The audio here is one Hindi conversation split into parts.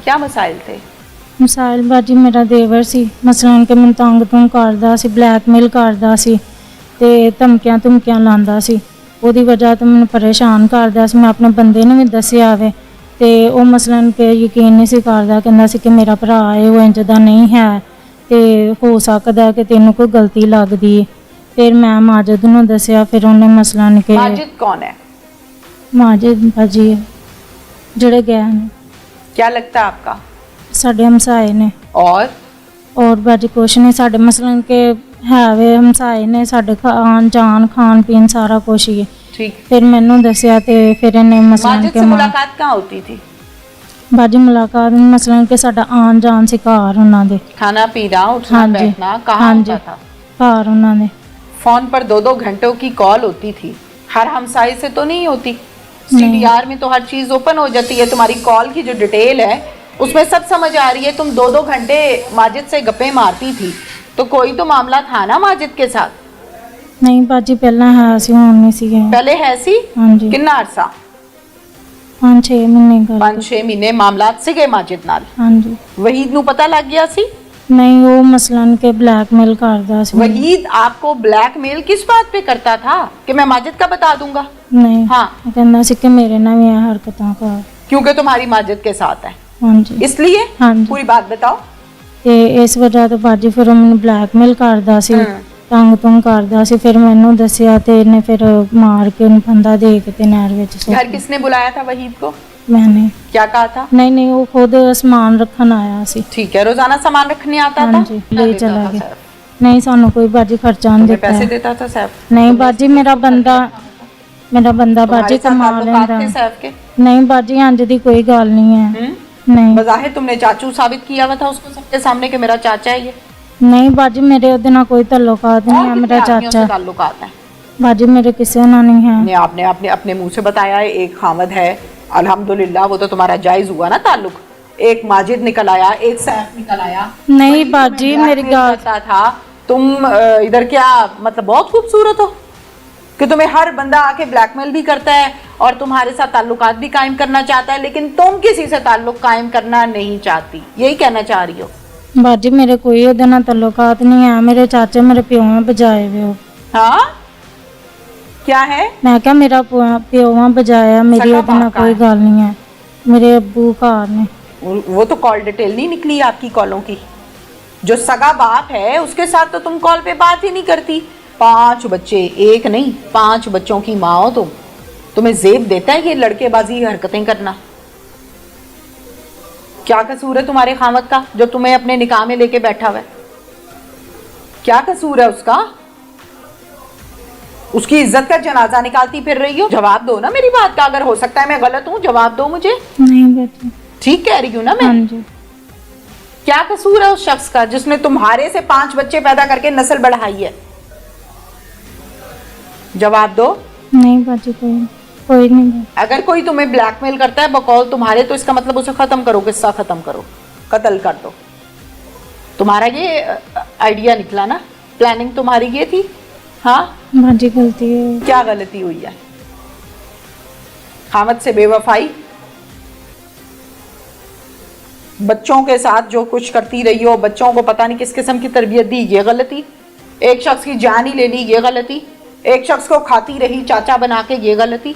क्या मसाइल थे? ਮਿਸਾਈਲ ਬਾਜੀ ਮੇਰਾ ਦੇਵਰ ਸੀ, ਮਸਲਨ ਕਿ ਮੈਨੂੰ ਤੰਗ ਕਰਦਾ ਸੀ, ਬਲੈਕਮੇਲ ਕਰਦਾ ਸੀ ਤੇ ਧਮਕੀਆਂ ਲਾਉਂਦਾ ਸੀ। ਉਹਦੀ ਵਜ੍ਹਾ ਤੋਂ ਮੈਨੂੰ ਪਰੇਸ਼ਾਨ ਕਰਦਾ ਸੀ। ਮੈਂ ਆਪਣੇ ਬੰਦੇ ਨੂੰ ਵੀ ਦੱਸਿਆ ਵੇ ਤੇ ਉਹ ਮਸਲਨ ਕਿ ਯਕੀਨ ਨਹੀਂ ਸੀ ਕਰਦਾ, ਕਹਿੰਦਾ ਸੀ ਕਿ ਮੇਰਾ ਭਰਾ ਹੈ, ਉਹ ਇੰਜ ਦਾ ਨਹੀਂ ਹੈ ਤੇ ਹੋ ਸਕਦਾ ਕਿ ਤੈਨੂੰ ਕੋਈ ਗਲਤੀ ਲੱਗਦੀ ਹੈ। ਫਿਰ ਮੈਂ ਮਾਜਿਦ ਨੂੰ ਦੱਸਿਆ, ਫਿਰ ਉਹਨੇ ਮਸਲਨ ਕਿ माजिद कौन है? ਮਾਜਿਦ ਬਾਜੀ ਜਿਹੜੇ ਗਏ ਨੇ क्या लगता है आपका? ਸਾਡੇ ਹਮਸਾਏ ਨੇ। और ਬਾਜੀ ਕੁਛ ਨਹੀਂ, ਸਾਡੇ ਮਸਲਨ ਕਿ ਹੈ ਵੇ ਹਮਸਾਏ ਨੇ, ਸਾਡੇ ਆਉਣ ਜਾਣ ਖਾਣ ਪੀਣ ਸਾਰਾ ਕੁਛ ਹੀ ਹੈ। ठीक। ਫਿਰ ਮੈਨੂੰ ਦੱਸਿਆ ਤੇ ਫਿਰ ਇਹਨੇ ਮਸਲਨ माजिद ਕਿ से मुलाकात कहाँ होती थी? ਬਾਜੀ ਮੁਲਾਕਾਤ ਮਸਲਨ ਕਿ ਸਾਡਾ ਆਉਣ ਜਾਣ ਸੀ ਘਰ ਉਹਨਾਂ ਦੇ। खाना पीना उठना हाँ जी। बैठना कहाँ होता था? ਘਰ ਉਹਨਾਂ ਦੇ। फोन पर 2-2 घंटों की कॉल होती थी, हर हमसाये से तो नहीं होती। CDR में तो हर चीज ओपन हो जाती है, तुम्हारी कॉल की जो डिटेल है उसमें सब समझ आ रही है। तुम 2-2 घंटे माजिद से गप्पे मारती थी, तो कोई तो मामला था ना माजिद के साथ? ਨਹੀਂ ਬਾਜੀ ਪਹਿਲਾਂ ਹੈ ਸੀ, ਹੁਣ ਨਹੀਂ ਸੀਗੇ। पहले है सी? ਹਾਂਜੀ किन्ना अरसा? 5-6 महीने ਗੱਲ। 5-6 महीने मामलात सीगे माजिद नाल। ਹਾਂਜੀ वहीद नू पता लग गया सी? ਨਹੀਂ ਉਹ ਮਸਲਨ ਕਿ ਬਲੈਕਮੇਲ ਕਰਦਾ ਸੀ। वहीद आपको ब्लैकमेल किस बात पे करता था कि मैं माजिद का बता दूंगा? ਨਹੀਂ हाँ, ਉਹ ਕਹਿੰਦਾ ਸੀ ਕਿ ਮੇਰੇ ਨਾਲ ਵੀ ਇਹ ਹਰਕਤਾਂ ਕਰ। क्योंकि तुम्हारी माजिद के साथ है ਹਾਂਜੀ इसलिए। ਹਾਂਜੀ पूरी बात बताओ। ਤੇ ਇਸ ਵਜ੍ਹਾ ਤੋਂ ਬਾਜੀ ਫਿਰ ਉਹ ਮੈਨੂੰ ਬਲੈਕਮੇਲ ਕਰਦਾ ਸੀ, ਤੰਗ ਕਰਦਾ ਸੀ। ਫਿਰ ਮੈਨੂੰ ਦੱਸਿਆ ਤੇ ਇਹਨੇ ਫਿਰ ਮਾਰ ਕੇ ਉਹਨੂੰ ਫੰਦਾ ਦੇ ਕੇ ਤੇ ਨਹਿਰ ਵਿੱਚ ਸੁੱਟ घर किसने बुलाया था वहीद को? मैंने। क्या कहा था? नहीं वो खुद सामान रखन आया सी। ठीक है, रोजाना सामान रखने आता था? हाँ जी, ले देता चला था गया। सैफ? नहीं सानू कोई बाजी खर्चा नहीं तुम्हें देता पैसे है। देता था सैफ? नहीं बाजी मेरा बंदा बाजी तुम्हारे साथ कमा ताल्लुकात लेंदा। थे सैफ के? नहीं बाजी अंज दी कोई गल नहीं है। नहीं बज़ाहिर तुमने चाचू साबित किया हुआ था उसको सबके सामने कि मेरा चाचा है ये। नहीं बाजी मेरे ओदे नाल कोई ताल्लुकात नहीं है। और मेरा कितने आदमियों से चाचा ताल्लुकात है? बाजी मेरे किसी नाल नहीं है। आपने आपने अपने मुंह से बताया है एक खामद है, अल्हम्दुलिल्लाह वो तो तुम्हारा जायज हुआ ना ताल्लुक। एक माजिद निकल आया, एक सैफ निकल आया। नहीं बाजी मेरी गल था तुम इधर क्या मतलब बहुत खूबसूरत हो कि तुम्हें हर बंदा आके ब्लैकमेल भी करता है और तुम्हारे साथ ताल्लुकात भी कायम करना चाहता है, लेकिन तुम किसी से ताल्लुक कायम करना नहीं चाहती, यही कहना चाह रही हो? बाजी मेरे कोई ओदे नाल ताल्लुकात नहीं है। मेरे चाचे मेरे प्यो में बजाए हुए हो। हाँ क्या है? मैं क्या मेरा प्यो बजाया, मेरी सगा ओदे नाल बाप कोई का गल नहीं है। मेरे अब्बू घर ने। वो तो कॉल डिटेल नहीं निकली आपकी कॉलों की। जो सगा बाप है उसके साथ तो तुम कॉल पे बात ही नहीं करती। 5 बच्चे, एक नहीं 5 बच्चों की माँ हो तुम। तुम्हें जेब देता है ये लड़केबाजी हरकतें करना? क्या कसूर है तुम्हारे खामद का जो तुम्हें अपने निकाह में लेके बैठा हुआ है? क्या कसूर है उसका? उसकी इज्जत का जनाजा निकालती फिर रही हो? जवाब दो ना मेरी बात का। अगर हो सकता है मैं गलत हूँ, जवाब दो मुझे। नहीं बेटी ठीक कह रही हूँ ना मैं? हाँ जी। क्या कसूर है उस शख्स का जिसने तुम्हारे से 5 बच्चे पैदा करके नस्ल बढ़ाई है? जवाब दो। नहीं बाजी कोई नहीं। अगर कोई तुम्हें ब्लैकमेल करता है बकौल तुम्हारे, तो इसका मतलब उसे खत्म करो, किस्सा खत्म करो, कत्ल कर दो। तुम्हारा ये आइडिया निकला ना, प्लानिंग तुम्हारी ये थी? हाँ बाजी गलती है। क्या गलती हुई है? खामद से बेवफाई, बच्चों के साथ जो कुछ करती रही हो, बच्चों को पता नहीं किस किस्म की तरबियत दी, ये गलती। एक शख्स की जान ही ले ली, ये गलती। एक शख्स को खाती रही चाचा बना के, ये गलती।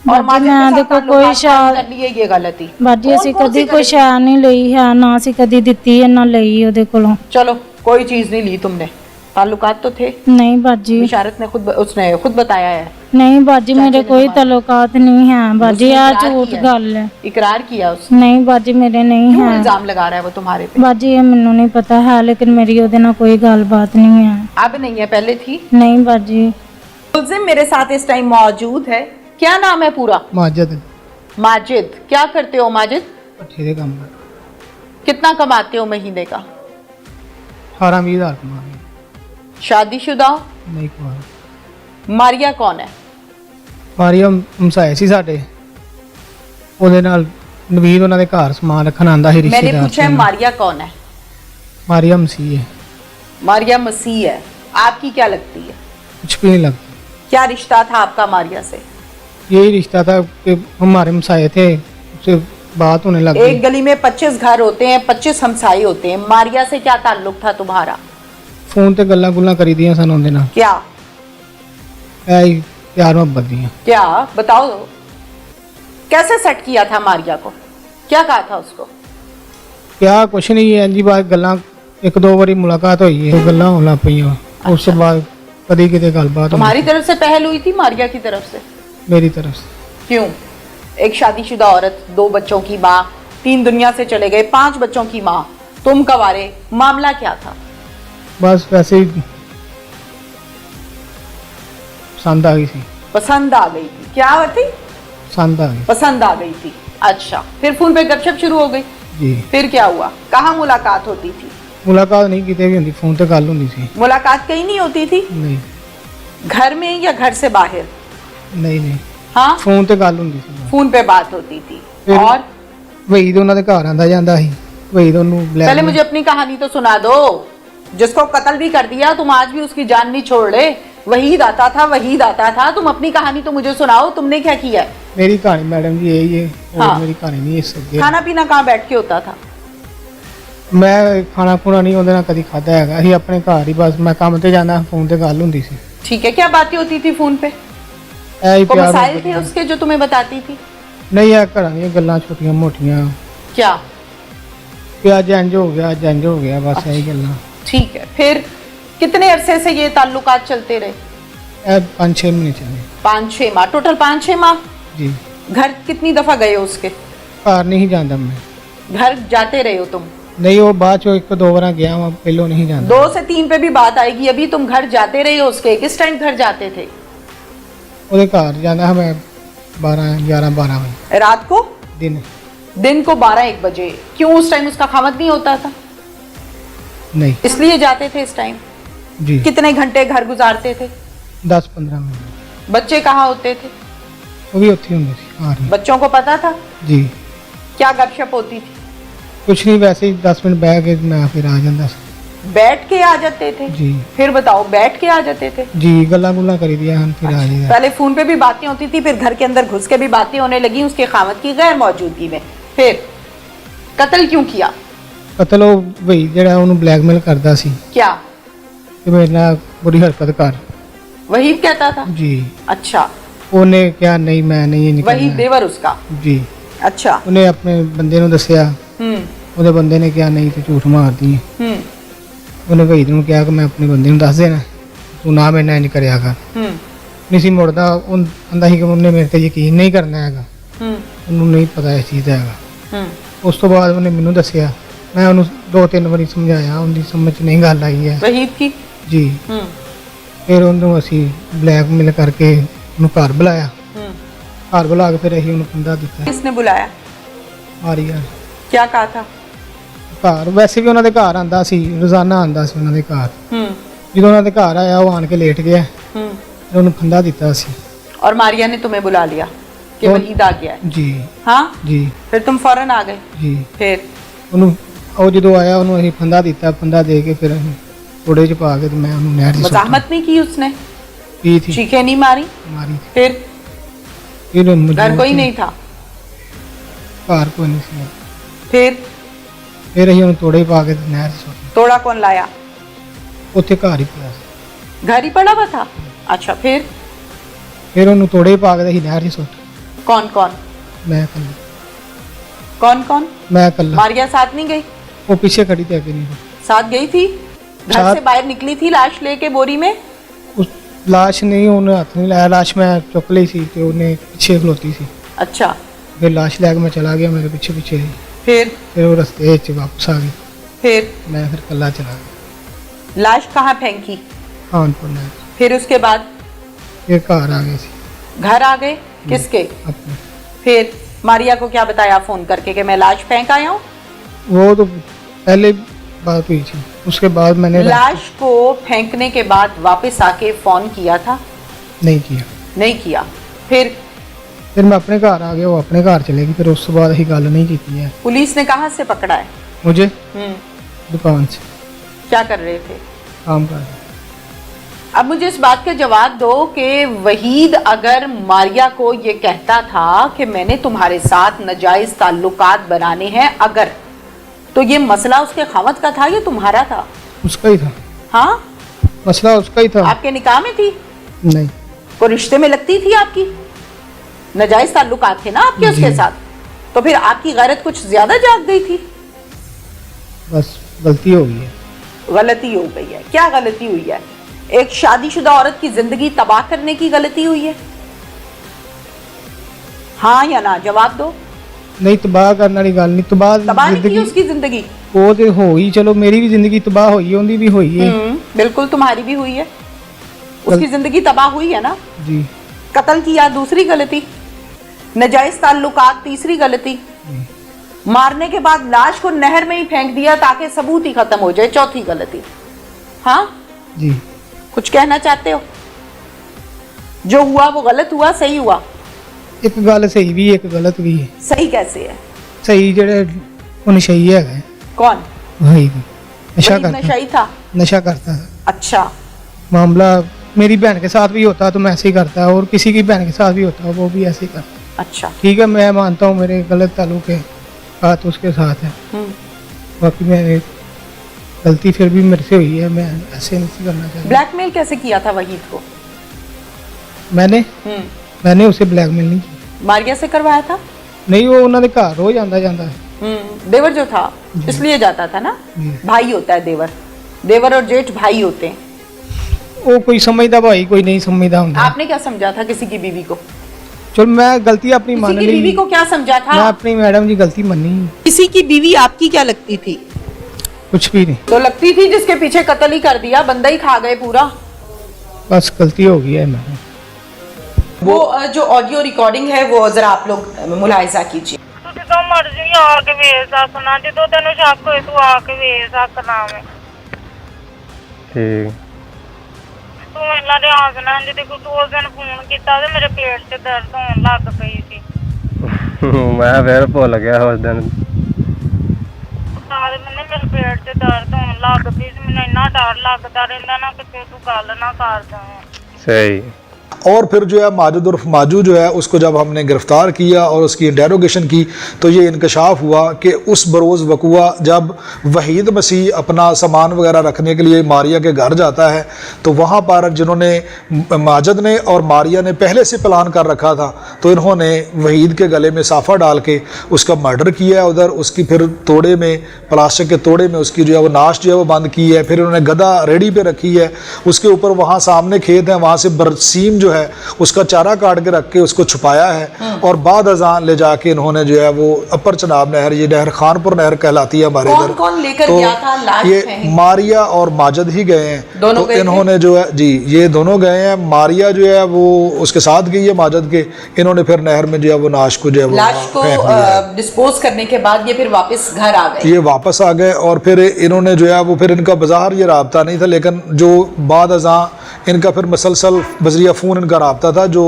और बाजी मैं देखो कोई शायद कर लिए, ये गलती। बाजी ਅਸੀਂ ਕਦੀ ਕੋਈ ਸ਼ੈ ਨਹੀਂ ਲਈ ਹੈ, ਨਾ ਅਸੀਂ ਕਦੀ ਦਿੱਤੀ ਹੈ ਨਾ ਲਈ ਉਹਦੇ ਕੋਲੋਂ। चलो कोई चीज नहीं ली तुमने, ताल्लुकात तो थे। नहीं बाजी बिशारत ने उसने खुद बताया है। नहीं बाजी मेरे कोई ताल्लुकात नहीं है बाजी, उसने आ इकरार झूठ किया। गल है। इकरार किया उसने। नहीं बाजी मेरे नहीं क्यों है। इल्जाम लगा रहा है वो तुम्हारे पे? बाजी ये मैनू नहीं पता है, लेकिन मेरी ओदे नाल कोई गलबात नहीं है। अब नहीं है, पहले थी। नहीं बाजी। मुलजिम मेरे साथ इस टाइम मौजूद है। क्या नाम है पूरा? माजिद। माजिद। क्या करते हो माजिद? पट्ठे दे काम कितना कमाते हो महीने का? 18-20 कमाने। शादीशुदा हो? नहीं कमाने। मारिया कौन है? ਮਾਰੀਅਮ ਹਮਸਾਏ ਸੀ ਸਾਡੇ, ਉਹਦੇ ਨਾਲ ਨਵੀਦ ਉਹਨਾਂ ਦੇ ਘਰ ਸਮਾਨ ਰੱਖਣ ਆਂਦਾ ਸੀ मैंने ਰਿਸ਼ਤੇਦਾਰ पूछा है ਸੀ। मारिया कौन है? मारियम सी है। मारिया मसीह है। आपकी क्या लगती है? कुछ भी नहीं लगता। क्या रिश्ता था आपका मारिया से? यही रिश्ता था कि हमारे हमसाए थे, उससे बात होने लग एक गई। गली में 25 घर होते हैं, 25 हमसाई होते हैं। मारिया से क्या ताल्लुक था तुम्हारा? फोन ते गल्लां गुल्लां करी दियां सन उहदे नाल, क्या ऐ ही प्यार मोहब्बत दियां। क्या बताओ, कैसे सेट किया था मारिया को? क्या कहा था उसको? क्या कुछ नहीं है जी, बात गल्लां एक दो बारी मुलाकात हुई है, गल्लां होन लग पईयां। उस तो बाद कदी किते गलबात तुम्हारी तरफ से पहल हुई थी मारिया की तरफ से? मेरी तरफ से। क्यों? एक शादीशुदा औरत, 2 बच्चों की माँ, 3 दुनिया से चले गए, 5 बच्चों की माँ, तुम कवारे, मामला क्या था? बस वैसे ही पसंद आ गई थी। पसंद आ गई थी? क्या बात थी? पसंद आ गई पसंद आ गई थी। अच्छा, फिर फोन पे गपशप शुरू हो गई। जी। फिर क्या हुआ? कहाँ मुलाकात होती थी? मुलाकात नहीं किते भी हुंदी, फोन ते गल हुंदी सी। मुलाकात कहीं नहीं होती थी? नहीं घर में या घर से बाहर? नहीं नहीं, हाँ, फोन ते गल हुंदी सी। फोन पे बात होती थी। फिर- और वहीद ਉਹਨਾਂ ਦੇ ਘਰ ਆਂਦਾ ਜਾਂਦਾ ਸੀ, वहीद ਉਹਨੂੰ पहले मुझे अपनी कहानी तो सुना दो। जिसको कत्ल भी कर दिया, तुम आज भी उसकी जान नहीं छोड़ रहे। वहीद आता था, वहीद आता था। तुम अपनी कहानी तो मुझे सुनाओ, तुमने क्या किया है? मेरी कहानी मैडम जी यही है, और हाँ। मेरी कहानी नहीं इस ਅੱਗੇ। खाना पीना कहाँ बैठ के होता था? ਮੈਂ ਖਾਣਾ ਖੁਣਾ ਨਹੀਂ ਉਹਦੇ ਨਾਲ ਕਦੀ ਖਾਦਾ ਹੈਗਾ। ਅਸੀਂ ਆਪਣੇ ਘਰ ਹੀ ਬਸ, ਮੈਂ ਕੰਮ ਤੇ ਜਾਂਦਾ, ਫੋਨ ਤੇ ਗੱਲ ਹੁੰਦੀ ਸੀ। ठीक है, क्या बातें होती थी फोन पे? ਐ ਹੀ को ਪਿਆਰ मसाइल ਮੁਹੱਬਤ थे ਨਾਲ। उसके जो तुम्हें बताती थी? ਨਹੀਂ ਇਹ ਘਰਾਂ ਦੀਆਂ ਗੱਲਾਂ ਛੋਟੀਆਂ ਮੋਟੀਆਂ, क्या? ਕਿ ਅੱਜ ਇੰਜ ਹੋ ਗਿਆ, ਅੱਜ ਇੰਜ ਹੋ ਗਿਆ, ਬਸ ਇਹੀ ਗੱਲਾਂ। ठीक है, फिर कितने अरसे से ये ताल्लुकात चलते रहे? ਇਹ 5-6 ਮਹੀਨੇ ਚੱਲੇ 5-6 माह, टोटल 5-6 माह। ਜੀ। घर कितनी दफा गए हो उसके? ਘਰ ਨਹੀਂ ਜਾਂਦਾ मैं। घर जाते रहे हो तुम? नहीं वो बाद चो एक दो बार गया वहाँ, पहले नहीं जाता। 2 से 3 पे भी बात आएगी। अभी तुम घर जाते रहे हो उसके? किस टाइम घर जाते थे? ਉਹਦੇ ਘਰ ਜਾਂਦਾ ਹਾਂ मैं 12 बजे रात को? दिन। दिन को 12-1 बजे। क्यों? उस टाइम उसका खामद नहीं होता था, नहीं इसलिए जाते थे इस टाइम? जी। कितने घंटे घर गुजारते थे? 10-15 मिनट। बच्चे कहाँ होते थे? वो भी उत्थे होंगे सी आ रही। बच्चों को पता था? जी। क्या गपशप होती थी? कुछ नहीं, वैसे ही 10 मिनट बह के मैं फिर आ जाता सी। बैठ के आ जाते थे? जी। फिर बताओ, बैठ के आ जाते थे? जी, गल्ला गुल्ला करी दिया हम, फिर आ जाइए। पहले फोन पे भी बातें होती थी, फिर घर के अंदर घुस के भी बातें होने लगी उसके खामद की गैर मौजूदगी में। फिर कत्ल क्यों किया? कतल वो वही ਜਿਹੜਾ ਉਹਨੂੰ ਬਲੈਕਮੇਲ ਕਰਦਾ ਸੀ क्या? ਕਿ ਮੇਰੇ ਨਾਲ ਬੁਰੀ ਹਰਕਤ ਕਰ। वहीद कहता था? जी। अच्छा, ਉਹਨੇ ਕਿਹਾ नहीं मैं नहीं वहीद निकलना। देवर उसका? जी। अच्छा। ਉਹਨੇ ਆਪਣੇ ਬੰਦੇ ਨੂੰ ਦੱਸਿਆ, ਉਹਦੇ ਬੰਦੇ ਨੇ ਕਿਹਾ नहीं ਤੂੰ ਝੂਠ ਮਾਰਦੀ ਹੈ। ਉਹਨੇ ਵਹੀਦ ਨੂੰ ਕਿਹਾ ਕਿ ਮੈਂ ਆਪਣੇ ਬੰਦੇ ਨੂੰ ਦੱਸ ਦੇਣਾ, ਤੂੰ ਨਾ ਮੇਰੇ ਨਾਲ ਇੰਝ ਕਰਿਆ ਕਰ। ਨਹੀਂ ਸੀ ਮੁੜਦਾ, ਉਹ ਕਹਿੰਦਾ ਸੀ ਕਿ ਉਹਨੇ ਮੇਰੇ ਤੇ ਯਕੀਨ ਨਹੀਂ ਕਰਨਾ ਹੈਗਾ, ਉਹਨੂੰ ਨਹੀਂ ਪਤਾ ਇਸ ਚੀਜ਼ ਦਾ ਹੈਗਾ। ਉਸ ਤੋਂ ਬਾਅਦ ਉਹਨੇ ਮੈਨੂੰ ਦੱਸਿਆ, ਮੈਂ ਉਹਨੂੰ 2-3 ਵਾਰੀ ਸਮਝਾਇਆ, ਉਹਦੀ ਸਮਝ 'ਚ ਨਹੀਂ ਗੱਲ ਆਈ ਹੈ। वहीद की? ਜੀ। ਫਿਰ ਉਹਨੂੰ ਅਸੀਂ ਬਲੈਕਮੇਲ ਕਰਕੇ ਉਹਨੂੰ ਘਰ ਬੁਲਾਇਆ। ਘਰ ਬੁਲਾ ਕੇ ਫਿਰ ਅਸੀਂ ਉਹਨੂੰ ਪੰਦਾ ਦਿੱਤਾ। किसने बुलाया? ਮਾਰੀ ਆ क्या कहा था? ਘਰ ਵੈਸੇ ਵੀ ਉਹਨਾਂ ਦੇ ਘਰ ਆਂਦਾ ਸੀ, ਰੋਜ਼ਾਨਾ ਆਂਦਾ ਸੀ ਉਹਨਾਂ ਦੇ ਘਰ। ਜਦੋਂ ਉਹਨਾਂ ਦੇ ਘਰ ਆਇਆ ਉਹ ਆਣ ਕੇ ਲੇਟ ਗਿਆ, ਫਿਰ ਉਹਨੂੰ ਫੰਦਾ ਦਿੱਤਾ ਸੀ। और मारिया ने तुम्हें बुला लिया कि और- वहीद आ गया है? ਜੀ। हाँ, ਜੀ। फिर तुम फौरन आ गए? ਜੀ। फिर ਉਹਨੂੰ ਉਹ ਜਦੋਂ ਆਇਆ ਉਹਨੂੰ ਅਸੀਂ ਫੰਦਾ ਦਿੱਤਾ, ਫੰਦਾ ਦੇ ਕੇ ਫਿਰ ਅਸੀਂ ਥੋੜੇ ਚ ਪਾ ਕੇ ਤੇ ਮੈਂ ਉਹਨੂੰ ਨਹਿਰ 'ਚ ਸੁੱਟ मजाहमत नहीं की उसने? ਪੀ ਥੀ चीखें नहीं मारी? ਮਾਰੀ। फिर ਫਿਰ घर कोई नहीं था? ਘਰ ਕੋਈ ਨਹੀਂ ਸੀ। फिर ਫਿਰ ਅਸੀਂ ਉਹਨੂੰ ਤੋੜੇ ਪਾ ਕੇ ਤੇ ਨਹਿਰ 'ਚ ਸੁੱਟ तोड़ा कौन लाया? ਉੱਥੇ ਘਰ ਹੀ ਪਿਆ ਸੀ। घर ही पड़ा हुआ था? अच्छा, फिर ਫਿਰ ਉਹਨੂੰ ਤੋੜੇ ਪਾ ਕੇ ਤੇ ਅਸੀਂ ਨਹਿਰ 'ਚ ਸੁੱਟ। कौन कौन? ਮੈਂ ਇਕੱਲਾ, कौन कौन? ਮੈਂ ਇਕੱਲਾ। मारिया साथ नहीं गई? ਉਹ ਪਿੱਛੇ ਖੜੀ ਤੇ ਅੱਗੇ ਨਹੀਂ ਗਈ। साथ गई थी? घर साथ- से बाहर निकली थी लाश लेके बोरी में? ਉਸ ਲਾਸ਼ ਨਹੀਂ, ਉਹਨੇ ਹੱਥ ਨਹੀਂ ਲਾਇਆ, ਲਾਸ਼ ਮੈਂ ਚੁੱਕ ਲਈ ਸੀ ਤੇ ਉਹਨੇ ਪਿੱਛੇ ਖਲੋਤੀ ਸੀ। अच्छा, ਫਿਰ ਲਾਸ਼ ਲੈ ਕੇ ਮੈਂ ਚਲਾ ਗਿਆ, ਮੇਰੇ ਪਿੱਛੇ ਪਿੱਛੇ ਹੀ। फिर ਫਿਰ ਉਹ ਰਸਤੇ 'ਚ ਵਾਪਸ ਆ ਗਈ, फिर ਮੈਂ ਫਿਰ ਇਕੱਲਾ ਚਲਾ ਗਿਆ लाश कहाँ फेंकी? ਖਾਨਪੁਰ ਨਹਿਰ 'ਚ। फिर उसके बाद ਫਿਰ ਘਰ ਆ ਗਏ ਸੀ घर आ गए? किसके? अपने। फिर मारिया को क्या बताया फोन करके कि मैं लाश फेंक आया हूँ? वो तो पहले बात हुई थी, उसके बाद मैंने लाश को फेंकने के बाद वापस आके फोन किया था? नहीं किया। नहीं किया। फिर फिर मैं अपने घर आ गया, वो अपने घर चले गई, फिर उस बाद ही गल नहीं की है। पुलिस ने कहाँ से पकड़ा है? मुझे हम्म, दुकान से क्या कर रहे थे? काम कर रहा। अब मुझे इस बात का जवाब दो कि वहीद अगर मारिया को ये कहता था कि मैंने तुम्हारे साथ नाजायज ताल्लुकात बनाने हैं अगर, तो ये मसला उसके खामद का था या तुम्हारा था? उसका ही था। हाँ, मसला उसका ही था। आपके निकाह में थी? नहीं, वो रिश्ते में लगती थी आपकी, नाजायज ताल्लुकात थे ना आपके उसके साथ, तो फिर आपकी गैरत कुछ ज्यादा जाग गई थी? बस गलती हो गई है। गलती हो गई है? क्या गलती हुई है? एक शादीशुदा औरत की जिंदगी तबाह करने की गलती हुई है? हाँ या ना, जवाब दो। नहीं, तबाह करने वाली गल नहीं। तबाह नहीं की उसकी जिंदगी? वो तो होई, चलो मेरी भी जिंदगी तबाह हुई, उनकी भी हुई है। बिल्कुल, तुम्हारी भी हुई है। उसकी जिंदगी तबाह हुई है ना जी। कत्ल किया दूसरी गलती, नाजायज ताल्लुकात तीसरी गलती, मारने के बाद लाश को नहर में ही फेंक दिया ताकि सबूत ही खत्म हो जाए, चौथी गलती। हाँ जी, कुछ कहना चाहते हो? जो हुआ वो गलत हुआ, सही हुआ? एक गल सही भी एक गलत भी है। सही कैसे है? सही जेड़े वो नशई है। कौन? वही नशा वहीद करता, नशाई था? नशा करता है। अच्छा, मामला मेरी बहन के साथ भी होता तो मैं ऐसे ही करता, और किसी की बहन के साथ भी होता वो भी ऐसे ही करता। अच्छा। ठीक है, मैं मानता हूँ मेरे गलत ताल्लुक है, बात उसके साथ है। बाकी मैंने गलती फिर भी मेरे से हुई है, मैं ऐसे नहीं करना चाहता। ब्लैकमेल कैसे किया था वहीद को? मैंने उसे ब्लैकमेल नहीं किया। मारिया से करवाया था? नहीं, वो उन्होंने घर रोज आंदा जाता है। देवर जो था इसलिए जाता था ना, भाई होता है देवर, देवर और जेठ भाई होते हैं। वो कोई समझदा भाई, कोई नहीं समझदा हुंदा। आपने क्या समझा था किसी की बीवी को? चल मैं गलती अपनी मान किसी ली। की बीवी को क्या समझा था? मैं अपनी मैडम जी गलती मनी। किसी की बीवी आपकी क्या लगती थी? कुछ भी नहीं, तो लगती थी जिसके पीछे कत्ल ही कर दिया, बंदा ही खा गए पूरा। बस गलती हो गई है। मैंने वो जो ऑडियो रिकॉर्डिंग है वो जरा आप लोग मुलाहिजा कीजिए। तो मर्जी आके ਵੇਖ ਸਕਣਾ ਜਦੋਂ ਤੈਨੂੰ ਸ਼ੱਕ ਹੋਏ ਤੂੰ ਆ ਕੇ ਵੇਖ ਸਕਣਾ ਵੇ। ਠੀਕ ਤੂੰ ਇਹਨਾਂ ਦੇ ਆਸਣਾ ਜਿੱਦੇ ਕੋ ਉਸ ਦਿਨ ਫੋਨ ਕੀਤਾ ਤੇ ਮੇਰੇ ਪੇਟ 'ਚ ਦਰਦ ਹੋਣ ਲੱਗ ਪਈ ਸੀ। ਮੈਂ ਫਿਰ ਭੁੱਲ ਗਿਆ ਉਸ ਦਿਨ। ਸਾਰੇ ਮੈਨੂੰ ਮੇਰੇ ਪੇਟ 'ਚ ਦਰਦ ਹੋਣ ਲੱਗ ਪਈ ਸੀ, ਮੈਨੂੰ ਇੰਨਾ ਡਰ ਲੱਗਦਾ ਰਹਿੰਦਾ ਨਾ ਕਿ ਤੂੰ ਗੱਲ ਨਾ ਕਰ ਦਵੇਂ। सही। और फिर जो है माजिद उर्फ माजू जो है उसको जब हमने गिरफ़्तार किया और उसकी इंटेरोगेशन की तो ये इंकशाफ हुआ कि उस बरोज़ वक़ुआ जब वहीद मसीह अपना सामान वगैरह रखने के लिए मारिया के घर जाता है तो वहाँ पर जिन्होंने माजिद ने और मारिया ने पहले से प्लान कर रखा था तो इन्होंने वहीद के गले में साफ़ा डाल के उसका मर्डर किया है। उधर उसकी फिर तोड़े में, प्लास्टिक के तोड़े में उसकी जो है वो नाश जो है वो बंद की है। फिर उन्होंने गदा रेडी पे रखी है, उसके ऊपर वहाँ सामने खेत है, वहाँ से बरसीम जो है उसका चारा काट के रख के उसको छुपाया है और बाद अजान ले जाके इन्होंने जो है वो अपर चनाब नहर, ये नहर खानपुर नहर कहलाती है हमारे इधर। कौन लेकर तो गया था लाश? ये मारिया और माजिद ही गए हैं। दोनों तो गए इन्होंने जो है जी ये दोनों गए हैं। मारिया जो है वो उसके साथ गई है माजिद के। इन्होंने फिर नहर में जो है वो नाश को जो है वो लाश को फेंक दिया। डिस्पोज करने के बाद ये फिर वापस घर आ गए। ये वापस आ गए और फिर इन्होंने जो है वो फिर इनका बाजार ये राब्ता नहीं था, लेकिन जो बाद अज़ां इनका फिर मसलसल बजरिया फ़ोन इनका राब्ता था जो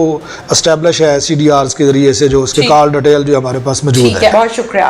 इस्टेब्लिश है CDRs के ज़रिए से, जो उसके कॉल डिटेल जो हमारे पास मौजूद है। बहुत शुक्रिया।